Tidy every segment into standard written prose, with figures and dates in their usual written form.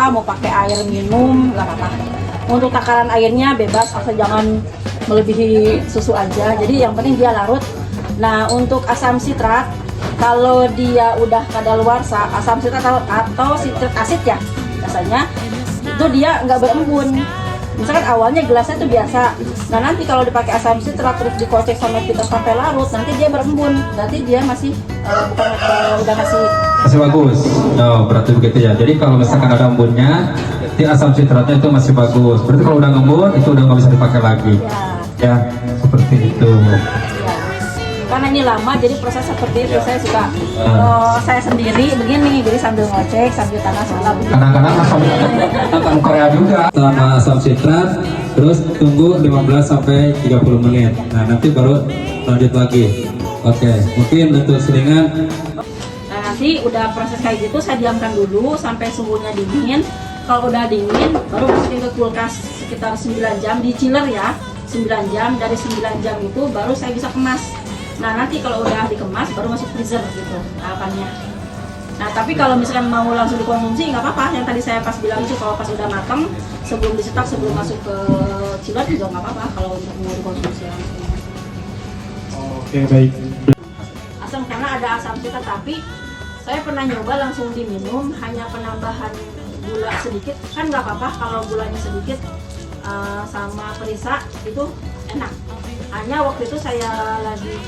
apa, mau pakai air minum nggak apa-apa. Untuk takaran airnya bebas, asal jangan melebihi susu aja. Jadi yang penting dia larut. Nah untuk asam sitrat, kalau dia udah kadaluarsa, asam sitrat atau sitrik asid ya biasanya, itu dia nggak berembun. Misalkan awalnya gelasnya itu biasa, nah nanti kalau dipakai asam sitrat terus dikocek sama kita sampai larut, nanti dia berembun, nanti dia masih udah masih bagus. Oh, berarti begitu ya. Jadi kalau misalkan ada embunnya, di asam sitratnya itu masih bagus. Berarti kalau udah ngembun itu udah nggak bisa dipakai lagi. Ya, seperti itu. Karena ini lama, jadi proses seperti itu saya suka. Kalau saya sendiri begini, jadi sambil ngocek, sambil tanah salam. Kadang-kadang nonton Korea juga sama asam sitrat, terus tunggu 15 sampai 30 menit. Nah nanti baru lanjut lagi. Oke, mungkin untuk selingan. Nah nanti udah proses kayak gitu, saya diamkan dulu sampai suhunya dingin. Kalau udah dingin, baru masukin ke kulkas sekitar 9 jam, di chiller ya. 9 jam, dari 9 jam itu baru saya bisa kemas. Nah nanti kalau udah dikemas baru masuk freezer gitu tahapannya. Nah tapi kalau misalkan mau langsung dikonsumsi nggak apa-apa. Yang tadi saya pas bilang itu kalau pas udah matang, sebelum dicetak, sebelum masuk ke chiller juga nggak apa-apa kalau untuk mau dikonsumsi langsung. Oke, baik. Asam karena ada asam sitrat, tapi saya pernah nyoba langsung diminum, hanya penambahan gula sedikit kan nggak apa-apa kalau gulanya sedikit. Sama perisa itu enak. Hanya waktu itu saya lagi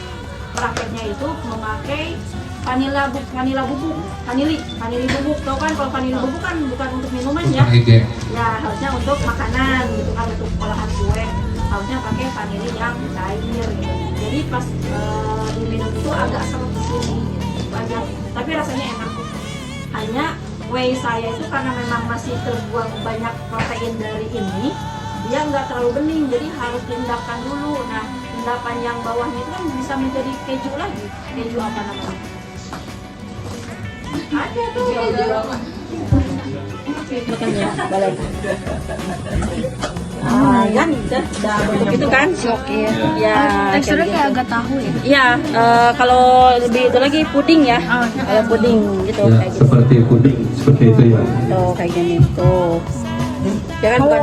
prakteknya itu memakai vanila bubuk, vanili bubuk. Tahu kan kalau vanili bubuk kan bukan untuk minuman ya. Ya harusnya untuk makanan gitu kan, untuk olahan kue. Harusnya pakai vanili yang cair gitu. Jadi pas diminum itu agak seret sini banyak, tapi rasanya enak. Hanya whey saya itu karena memang masih terbuang banyak protein dari ini, dia nggak terlalu bening, jadi harus diendapkan dulu. Nah endapan yang bawahnya itu kan bisa menjadi keju lagi. Keju apa namanya? Ada tuh. Makan ya, balik. Kan udah bentuk itu kan? Shock ya. Ya. Teksturnya kayak agak tahu ya. Iya, kalau lebih itu lagi puding ya. Kayak puding gitu. Ya, Kayak gitu. seperti puding, seperti itu ya. Tuh kayak gini tuh. Ya kan bukan.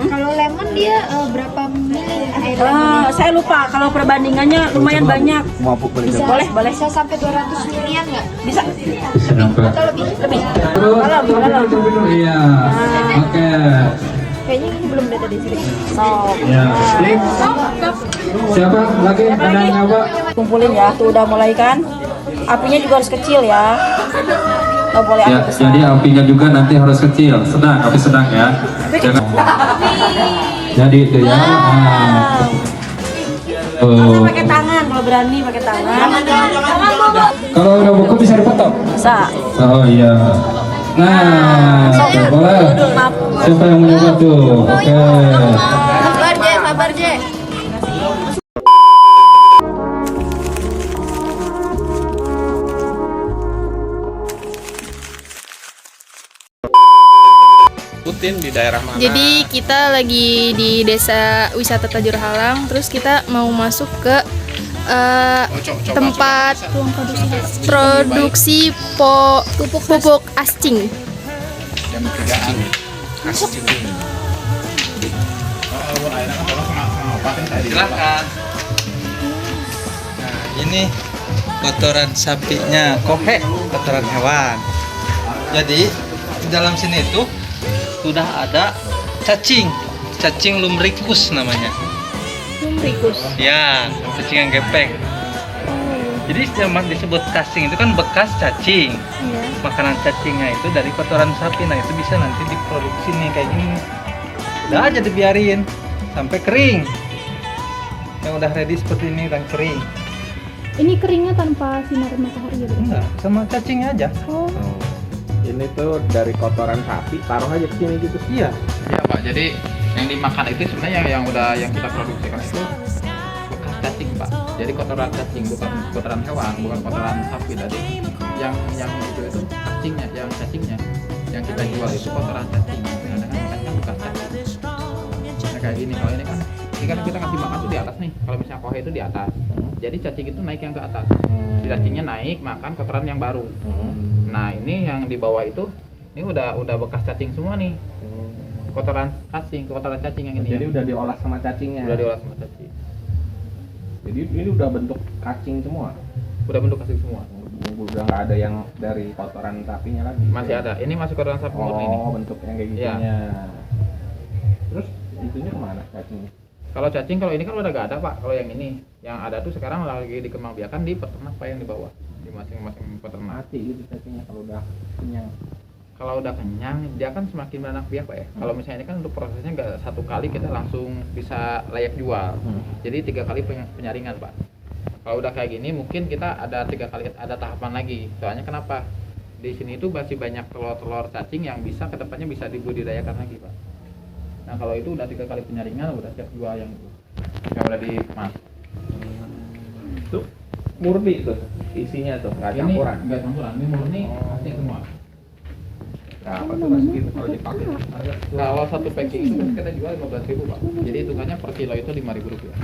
Kalau lemon dia berapa mili air Saya lupa kalau perbandingannya lumayan banyak. bisa, Boleh. bisa sampai 200 milian nggak? Bisa. Bisa sampai. Atau lebih? Terus, iya. Oke. Kayaknya ini belum ada di sini. Sok. Ya. Siapa lagi? Ada yang nyoba? Kumpulin ya, tuh udah mulai kan. Apinya juga harus kecil ya. Nggak boleh api Ya, besar. jadi apinya juga nanti harus kecil, sedang, api sedang ya. Jangan. Jadi itu ya. Nah. Masa pakai tangan, kalau berani pakai tangan. Kalau udah buku bisa dipotong. Bisa. Oh iya. Nah, boleh. Siapa yang mau nyoba tuh? Oke. Sabar Je. Rutin di daerah mana? Jadi kita lagi di desa wisata Tajur Halang, terus kita mau masuk ke tempat produksi pupuk ascing. Jam 3-an. Silakan. Nah, ini kotoran sapinya, kohe, kotoran hewan. Jadi di dalam sini itu sudah ada cacing lumricus namanya. Lumricus. Ya, cacing yang gepeng. Jadi zaman disebut cacing itu kan bekas cacing. Iya. Makanan cacingnya itu dari kotoran sapi. Nah itu bisa nanti diproduksi nih kayak gini. Udah aja dibiarin sampai kering. Yang udah ready seperti ini dan kering. Ini keringnya tanpa sinar matahari gitu. Enggak, sama cacingnya aja. Oh. Ini tuh dari kotoran sapi, taruh aja ke sini gitu. Iya. Iya Pak, jadi yang dimakan itu sebenarnya yang kita produksikan itu bekas cacing Pak. Jadi kotoran cacing, bukan kotoran hewan, bukan kotoran sapi tadi. Yang itu cacingnya, yang kita jual itu kotoran cacing. Karena kan bekas cacing. Nah, kayak gini, kalau ini kan kita ngasih makan tuh di atas nih. Kalau misalnya kohe itu di atas. Jadi cacing itu naik yang ke atas. Si cacingnya naik makan kotoran yang baru. Nah ini yang di bawah itu Ini udah bekas cacing semua nih. Kotoran cacing yang ini. Jadi ya. udah diolah sama cacingnya. Udah diolah sama cacing. Jadi ini udah bentuk cacing semua. Udah bentuk cacing semua. Udah nggak ada yang dari kotoran sapinya lagi. Masih ada. Ini masih kotoran sapi murni nih. Oh, bentuk yang kayak Iya. gitunya. Terus itunya kemana cacingnya? Kalau cacing kalau ini kan udah gak ada Pak. Kalau yang ini, yang ada tuh sekarang lagi dikembangbiakan di peternak Pak yang di bawah, di masing-masing peternak. Mati gitu cacingnya kalau udah kenyang. Kalau udah kenyang, dia kan semakin beranak biak Pak ya. Kalau misalnya ini kan untuk prosesnya nggak satu kali kita langsung bisa layak jual. Jadi 3 kali penyaringan Pak. Kalau udah kayak gini mungkin kita ada 3 kali ada tahapan lagi. Soalnya kenapa? Di sini tuh masih banyak telur-telur cacing yang bisa kedepannya bisa dibudidayakan lagi Pak. Nah kalau itu udah 3 kali penyaringan udah siap jual yang itu, yang udah dikemas. Itu murni tuh isinya tuh, nggak Ini campuran. nggak campuran, ini murni pasti semua. Berapa tuh mas gitu kalau dipakai? Kalau satu packing itu kita jual 15.000 Pak. Jadi hitungannya per kilo itu 5.000 rupiah.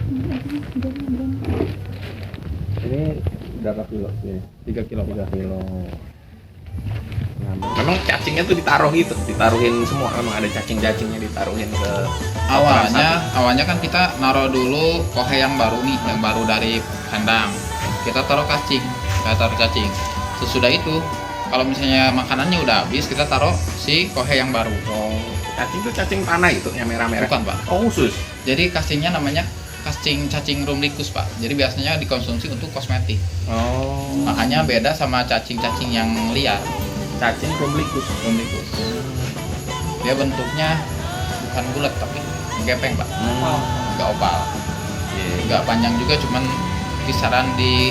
Ini berapa kilo sih? 3 kilo Pak. 3 kilo. Nah, memang cacingnya tuh ditaruhin semua. Memang ada cacing-cacingnya ditaruhin ke Awalnya kan kita naruh dulu kohe yang baru nih, yang baru dari kandang. Kita taruh cacing. Sesudah itu, kalau misalnya makanannya udah habis, kita taruh si kohe yang baru. Oh, cacing tuh cacing tanah itu yang merah-merah. Bukan Pak. Oh, khusus. Jadi cacingnya namanya cacing rumlicus Pak. Jadi biasanya dikonsumsi untuk kosmetik. Oh, Makanya beda sama cacing-cacing yang liar. cacing rumlicus. Dia bentuknya bukan bulat tapi gepeng Pak. Nggak oval. Nggak panjang juga, cuman kisaran di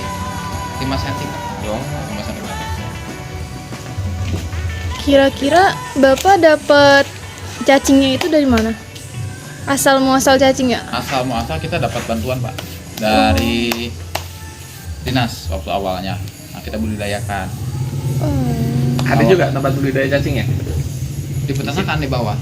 5 cm Pak. 5 cm. Kira-kira Bapak dapat cacingnya itu dari mana? Asal muasal cacingnya? Asal muasal kita dapat bantuan Pak dari dinas waktu awalnya. Nah, kita budidayakan Oh. Ada juga tempat budidaya cacingnya. di peternakan di bawah.